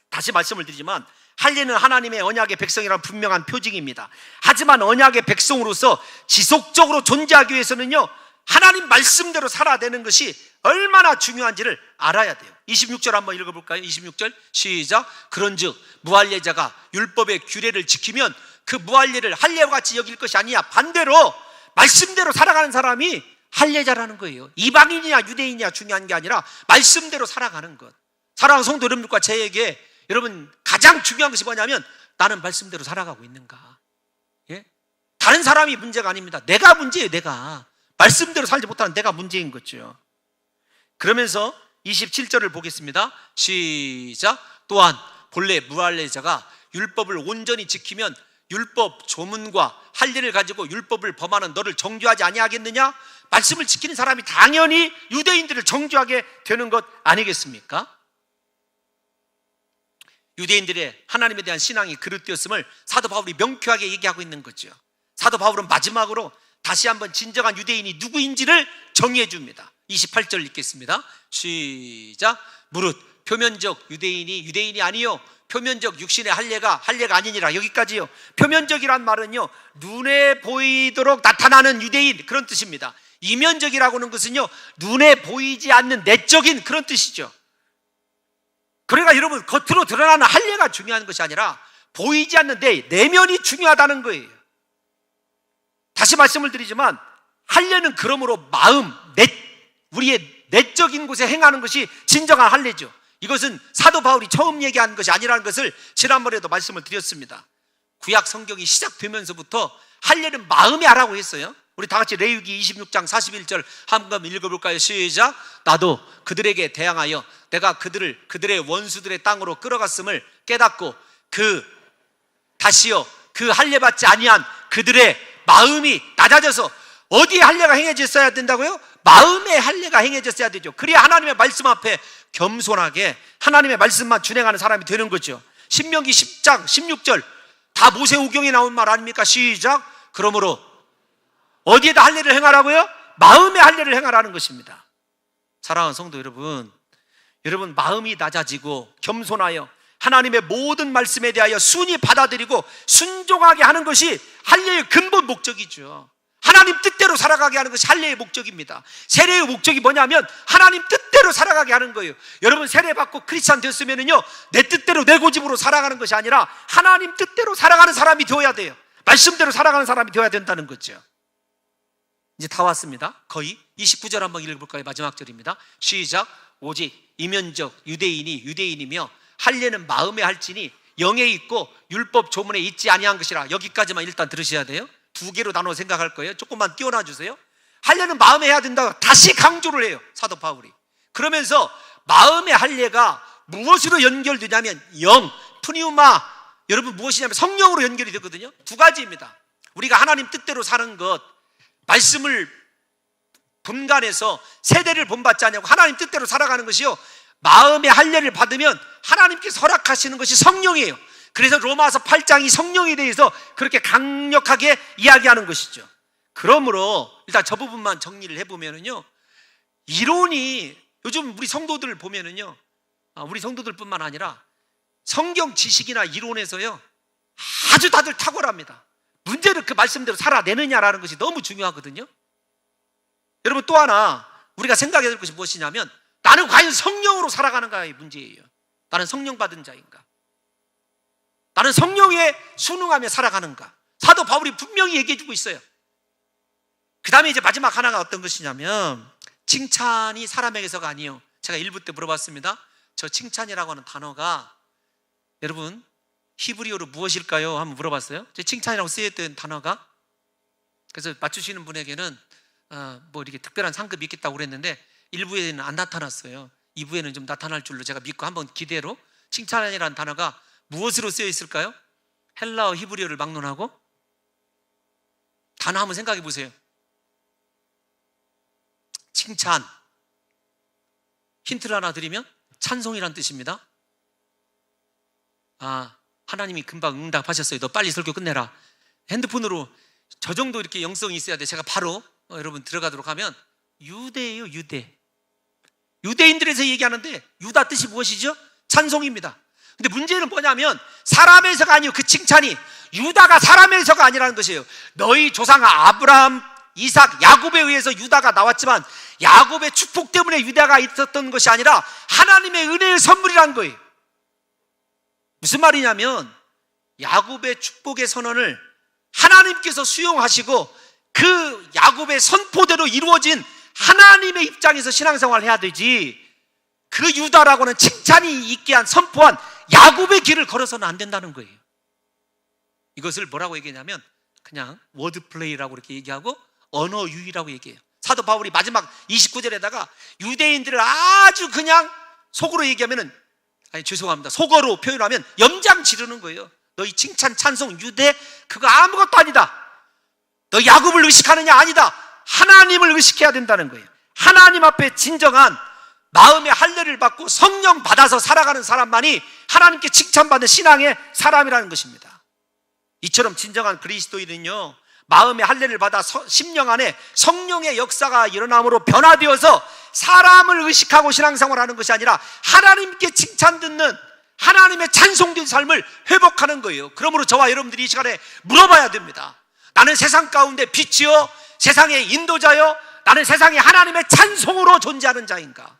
다시 말씀을 드리지만 할례는 하나님의 언약의 백성이라는 분명한 표징입니다. 하지만 언약의 백성으로서 지속적으로 존재하기 위해서는요, 하나님 말씀대로 살아내는 것이 얼마나 중요한지를 알아야 돼요. 26절 한번 읽어볼까요? 26절 시작. 그런즉 무할례자가 율법의 규례를 지키면 그 무할례를 할례와 같이 여길 것이 아니야. 반대로 말씀대로 살아가는 사람이 할례자라는 거예요. 이방인이냐 유대인이냐 중요한 게 아니라 말씀대로 살아가는 것. 사랑하는 성도 여러분과 저에게 여러분 가장 중요한 것이 뭐냐면 나는 말씀대로 살아가고 있는가. 예? 다른 사람이 문제가 아닙니다. 내가 문제예요. 내가 말씀대로 살지 못하는 내가 문제인 거죠. 그러면서 27절을 보겠습니다. 시작. 또한 본래 무할례자가 율법을 온전히 지키면 율법 조문과 할례를 가지고 율법을 범하는 너를 정죄하지 아니하겠느냐? 말씀을 지키는 사람이 당연히 유대인들을 정죄하게 되는 것 아니겠습니까? 유대인들의 하나님에 대한 신앙이 그릇되었음을 사도 바울이 명쾌하게 얘기하고 있는 거죠. 사도 바울은 마지막으로 다시 한번 진정한 유대인이 누구인지를 정의해 줍니다. 28절 읽겠습니다. 시작. 무릇 표면적 유대인이 아니요 표면적 육신의 할례가 아니니라. 여기까지요. 표면적이란 말은요 눈에 보이도록 나타나는 유대인 그런 뜻입니다. 이면적이라고는 것은요 눈에 보이지 않는 내적인 그런 뜻이죠. 그러니까 여러분 겉으로 드러나는 할례가 중요한 것이 아니라 보이지 않는 내면이 중요하다는 거예요. 다시 말씀을 드리지만 할례는 그러므로 마음, 우리의 내적인 곳에 행하는 것이 진정한 할례죠. 이것은 사도 바울이 처음 얘기한 것이 아니라는 것을 지난번에도 말씀을 드렸습니다. 구약 성경이 시작되면서부터 할례는 마음에 하라고 했어요. 우리 다 같이 레위기 26장 41절 한번 읽어볼까요? 시작. 나도 그들에게 대항하여 내가 그들의 원수들의 땅으로 끌어갔음을 깨닫고 다시요 그 할례 받지 아니한 그들의 마음이 낮아져서 어디에 할례가 행해졌어야 된다고요? 마음의 할례가 행해졌어야 되죠. 그래야 하나님의 말씀 앞에 겸손하게 하나님의 말씀만 준행하는 사람이 되는 거죠. 신명기 10장 16절 다 모세오경에 나온 말 아닙니까? 시작. 그러므로 어디에다 할례를 행하라고요? 마음의 할례를 행하라는 것입니다. 사랑하는 성도 여러분 마음이 낮아지고 겸손하여 하나님의 모든 말씀에 대하여 순히 받아들이고 순종하게 하는 것이 할례의 근본 목적이죠. 하나님 뜻대로 살아가게 하는 것이 할례의 목적입니다. 세례의 목적이 뭐냐면 하나님 뜻대로 살아가게 하는 거예요. 여러분 세례 받고 크리스찬 됐으면요 내 뜻대로 내 고집으로 살아가는 것이 아니라 하나님 뜻대로 살아가는 사람이 되어야 돼요. 말씀대로 살아가는 사람이 되어야 된다는 거죠. 이제 다 왔습니다. 거의 29절 한번 읽어볼까요? 마지막 절입니다. 시작. 오직 이면적 유대인이며 할례는 마음에 할지니 영에 있고 율법 조문에 있지 아니한 것이라. 여기까지만 일단 들으셔야 돼요. 두 개로 나눠 생각할 거예요. 조금만 띄워놔 주세요. 할례는 마음에 해야 된다고 다시 강조를 해요, 사도 바울이. 그러면서 마음의 할례가 무엇으로 연결되냐면 푸니우마, 여러분 무엇이냐면 성령으로 연결이 되거든요. 두 가지입니다. 우리가 하나님 뜻대로 사는 것, 말씀을 분간해서 세대를 본받지 않냐고 하나님 뜻대로 살아가는 것이요, 마음의 할례를 받으면 하나님께서 허락하시는 것이 성령이에요. 그래서 로마서 8장이 성령에 대해서 그렇게 강력하게 이야기하는 것이죠. 그러므로 일단 저 부분만 정리를 해보면은요, 이론이 요즘 우리 성도들 보면은요, 우리 성도들뿐만 아니라 성경 지식이나 이론에서요 아주 다들 탁월합니다. 문제는 그 말씀대로 살아내느냐라는 것이 너무 중요하거든요. 여러분 또 하나 우리가 생각해야 될 것이 무엇이냐면, 나는 과연 성령으로 살아가는가의 문제예요. 나는 성령 받은 자인가? 나는 성령에 순응하며 살아가는가? 사도 바울이 분명히 얘기해주고 있어요. 그 다음에 이제 마지막 하나가 어떤 것이냐면, 칭찬이 사람에게서가 아니요, 제가 1부 때 물어봤습니다. 저 칭찬이라고 하는 단어가 여러분 히브리어로 무엇일까요? 한번 물어봤어요. 저 칭찬이라고 쓰였던 단어가. 그래서 맞추시는 분에게는 뭐 이렇게 특별한 상급이 있겠다고 그랬는데 1부에는 안 나타났어요. 2부에는 좀 나타날 줄로 제가 믿고 한번 기대로, 칭찬이라는 단어가 무엇으로 쓰여 있을까요? 헬라어 히브리어를 막론하고 단어 한번 생각해 보세요. 칭찬, 힌트를 하나 드리면 찬송이란 뜻입니다. 하나님이 금방 응답하셨어요. 너 빨리 설교 끝내라. 핸드폰으로 저 정도 이렇게 영성이 있어야 돼. 제가 바로 여러분 들어가도록 하면 유대예요, 유대. 유대인들에서 얘기하는데 유다 뜻이 무엇이죠? 찬송입니다. 근데 문제는 뭐냐면 사람에서가 아니요, 그 칭찬이 유다가 사람에서가 아니라는 것이에요. 너희 조상 아브라함, 이삭, 야곱에 의해서 유다가 나왔지만 야곱의 축복 때문에 유다가 있었던 것이 아니라 하나님의 은혜의 선물이란 거예요. 무슨 말이냐면 야곱의 축복의 선언을 하나님께서 수용하시고 그 야곱의 선포대로 이루어진 하나님의 입장에서 신앙생활을 해야 되지, 그 유다라고는 칭찬이 있게 한 선포한 야곱의 길을 걸어서는 안 된다는 거예요. 이것을 뭐라고 얘기하냐면 그냥 워드플레이라고 이렇게 얘기하고 언어 유희라고 얘기해요. 사도 바울이 마지막 29절에다가 유대인들을 아주 그냥 속으로 얘기하면은, 아니 죄송합니다, 속어로 표현하면 염장 지르는 거예요. 너희 칭찬 찬송 유대 그거 아무것도 아니다. 너 야곱을 의식하느냐? 아니다. 하나님을 의식해야 된다는 거예요. 하나님 앞에 진정한 마음의 할례를 받고 성령 받아서 살아가는 사람만이 하나님께 칭찬받는 신앙의 사람이라는 것입니다. 이처럼 진정한 그리스도인은요, 마음의 할례를 받아 심령 안에 성령의 역사가 일어남으로 변화되어서 사람을 의식하고 신앙생활하는 것이 아니라 하나님께 칭찬 듣는 하나님의 찬송된 삶을 회복하는 거예요. 그러므로 저와 여러분들이 이 시간에 물어봐야 됩니다. 나는 세상 가운데 빛이요, 세상의 인도자요, 나는 세상에 하나님의 찬송으로 존재하는 자인가?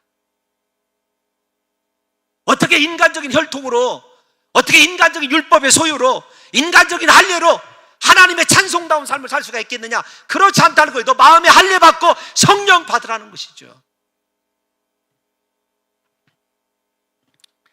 어떻게 인간적인 혈통으로, 어떻게 인간적인 율법의 소유로, 인간적인 할례로 하나님의 찬송다운 삶을 살 수가 있겠느냐? 그렇지 않다는 거예요. 너 마음에 할례 받고 성령 받으라는 것이죠.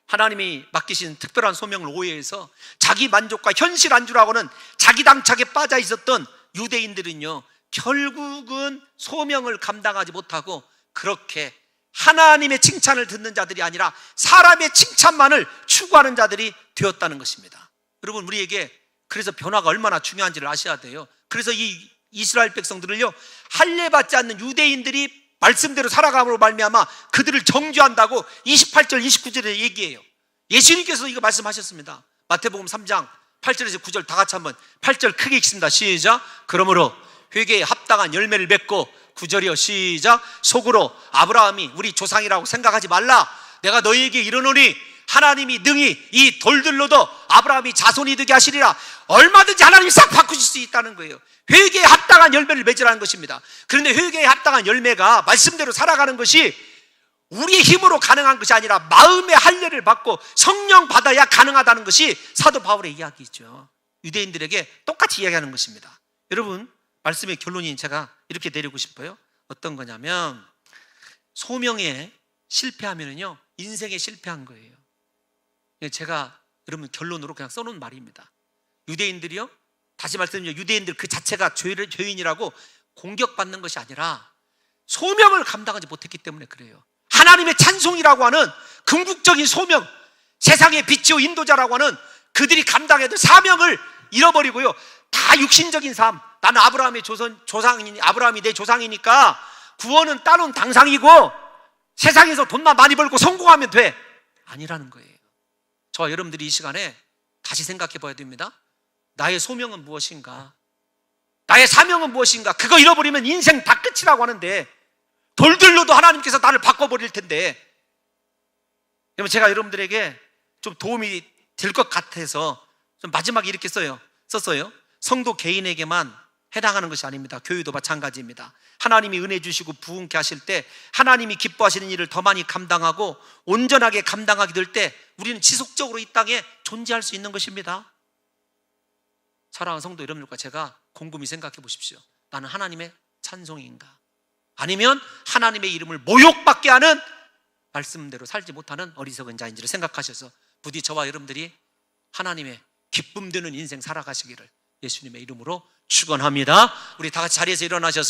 하나님이 맡기신 특별한 소명을 오해해서 자기 만족과 현실 안주라고는 자기 당착에 빠져 있었던 유대인들은요, 결국은 소명을 감당하지 못하고 그렇게 하나님의 칭찬을 듣는 자들이 아니라 사람의 칭찬만을 추구하는 자들이 되었다는 것입니다. 여러분, 우리에게 그래서 변화가 얼마나 중요한지를 아셔야 돼요. 그래서 이 이스라엘 백성들을요, 할례 받지 않는 유대인들이 말씀대로 살아감으로 말미암아 그들을 정죄한다고 28절 29절에 얘기해요. 예수님께서 이거 말씀하셨습니다. 마태복음 3장 8절에서 9절 다 같이 한번 8절 크게 읽습니다. 시작. 그러므로 회개에 합당한 열매를 맺고 9절이요 시작. 속으로 아브라함이 우리 조상이라고 생각하지 말라. 내가 너희에게 이르노니 하나님이 능히 이 돌들로도 아브라함이 자손이 되게 하시리라. 얼마든지 하나님이 싹 바꾸실 수 있다는 거예요. 회개에 합당한 열매를 맺으라는 것입니다. 그런데 회개에 합당한 열매가 말씀대로 살아가는 것이 우리의 힘으로 가능한 것이 아니라 마음의 할례를 받고 성령 받아야 가능하다는 것이 사도 바울의 이야기죠. 유대인들에게 똑같이 이야기하는 것입니다. 여러분, 말씀의 결론이 제가 이렇게 내리고 싶어요. 어떤 거냐면 소명에 실패하면은요, 인생에 실패한 거예요. 제가 여러분 결론으로 그냥 써놓은 말입니다. 유대인들이요, 다시 말씀드리면 유대인들 그 자체가 죄인이라고 공격받는 것이 아니라 소명을 감당하지 못했기 때문에 그래요. 하나님의 찬송이라고 하는 궁극적인 소명, 세상의 빛이요 인도자라고 하는 그들이 감당해야 사명을 잃어버리고요, 다 육신적인 삶, 나는 아브라함의 조상이니, 아브라함이 내 조상이니까 구원은 따놓은 당상이고 세상에서 돈만 많이 벌고 성공하면 돼, 아니라는 거예요. 저와 여러분들이 이 시간에 다시 생각해 봐야 됩니다. 나의 소명은 무엇인가? 나의 사명은 무엇인가? 그거 잃어버리면 인생 다 끝이라고 하는데 돌들로도 하나님께서 나를 바꿔버릴 텐데, 여러분 제가 여러분들에게 좀 도움이 될 것 같아서 좀 마지막에 이렇게 썼어요. 성도 개인에게만 해당하는 것이 아닙니다. 교회도 마찬가지입니다. 하나님이 은혜 주시고 부흥케 하실 때 하나님이 기뻐하시는 일을 더 많이 감당하고 온전하게 감당하게 될 때 우리는 지속적으로 이 땅에 존재할 수 있는 것입니다. 사랑하는 성도 여러분들과 제가 곰곰이 생각해 보십시오. 나는 하나님의 찬송인가? 아니면 하나님의 이름을 모욕받게 하는 말씀대로 살지 못하는 어리석은 자인지를 생각하셔서 부디 저와 여러분들이 하나님의 기쁨 되는 인생 살아가시기를 예수님의 이름으로 축원합니다. 우리 다 같이 자리에서 일어나셔서